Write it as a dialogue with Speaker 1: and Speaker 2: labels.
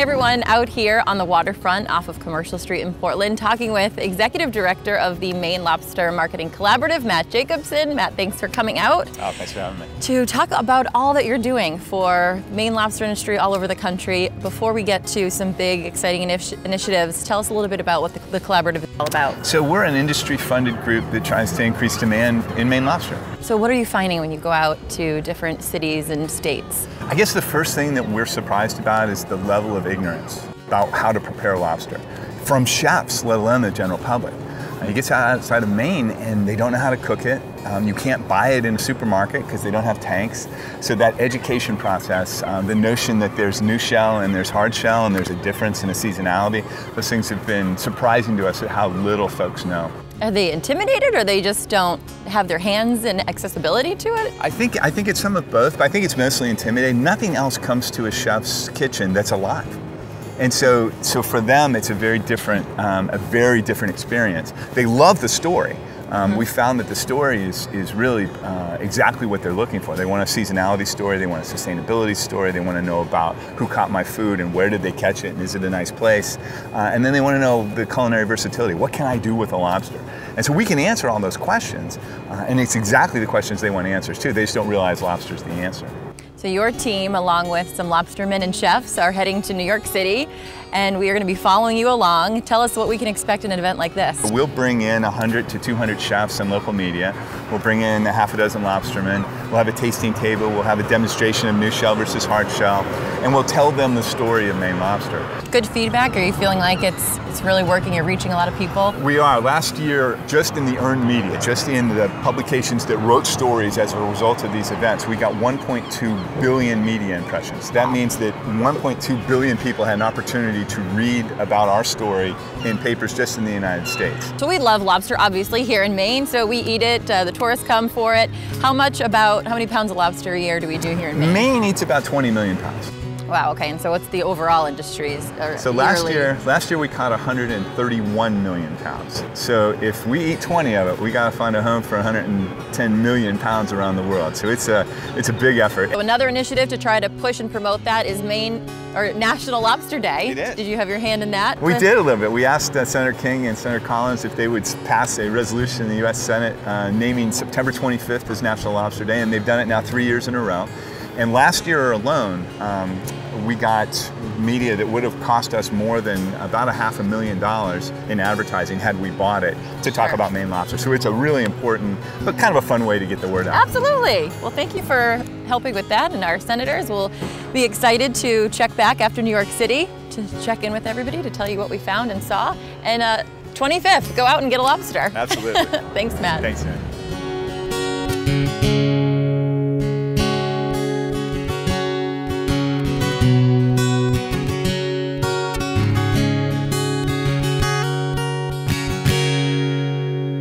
Speaker 1: everyone, out here on the waterfront off of Commercial Street in Portland, talking with Executive Director of the Maine Lobster Marketing Collaborative, Matt Jacobson. Matt, thanks for coming out.
Speaker 2: Oh, thanks for having me.
Speaker 1: To talk about all that you're doing for Maine lobster industry all over the country. Before we get to some big, exciting initiatives, tell us a little bit about what the collaborative is all about.
Speaker 2: So we're an industry-funded group that tries to increase demand in Maine lobster.
Speaker 1: So what are you finding when you go out to different cities and states?
Speaker 2: I guess the first thing that we're surprised about is the level of ignorance about how to prepare lobster from chefs, let alone the general public. You get outside of Maine and they don't know how to cook it. You can't buy it in a supermarket because they don't have tanks. So that education process, the notion that there's new shell and there's hard shell and there's a difference in a seasonality, those things have been surprising to us at how little folks know.
Speaker 1: Are they intimidated, or they just don't have their hands and accessibility to it?
Speaker 2: I think it's some of both, but I think it's mostly intimidating. Nothing else comes to a chef's kitchen that's alive. And so for them, it's a very different experience. They love the story. We found that the story is really exactly what they're looking for. They want a seasonality story, they want a sustainability story, they want to know about who caught my food and where did they catch it and is it a nice place. And then they want to know the culinary versatility. What can I do with a lobster? And so we can answer all those questions, and it's exactly the questions they want answers to. They just don't realize lobster's the answer.
Speaker 1: So your team, along with some lobstermen and chefs, are heading to New York City, and we are going to be following you along. Tell us what we can expect in an event like this.
Speaker 2: We'll bring in 100 to 200 chefs and local media. We'll bring in a half a dozen lobstermen. We'll have a tasting table. We'll have a demonstration of new shell versus hard shell, and we'll tell them the story of Maine lobster.
Speaker 1: Good feedback? Are you feeling like it's really working? You're reaching a lot of people?
Speaker 2: We are. Last year, just in the earned media, just in the publications that wrote stories as a result of these events, we got 1.2 billion media impressions. That means that 1.2 billion people had an opportunity to read about our story in papers just in the United States.
Speaker 1: So we love lobster, obviously, here in Maine, so we eat it, the tourists come for it. How many pounds of lobster a year do we do here in Maine?
Speaker 2: Maine eats about 20 million pounds.
Speaker 1: Wow, okay, and so what's the overall industries?
Speaker 2: So last year we caught 131 million pounds. So if we eat 20 of it, we gotta find a home for 110 million pounds around the world. So it's a big effort.
Speaker 1: So another initiative to try to push and promote that is National Lobster Day. Did you have your hand in that?
Speaker 2: We did a little bit. We asked Senator King and Senator Collins if they would pass a resolution in the U.S. Senate naming September 25th as National Lobster Day, and they've done it now 3 years in a row. And last year alone, we got media that would have cost us more than about $500,000 in advertising had we bought it to talk about Maine lobster. So it's a really important, but kind of a fun way to get the word out.
Speaker 1: Absolutely. Well, thank you for helping with that, and our senators will be excited to check back after New York City to check in with everybody to tell you what we found and saw. And 25th, go out and get a lobster.
Speaker 2: Absolutely.
Speaker 1: Thanks, Matt.
Speaker 2: Thanks, man.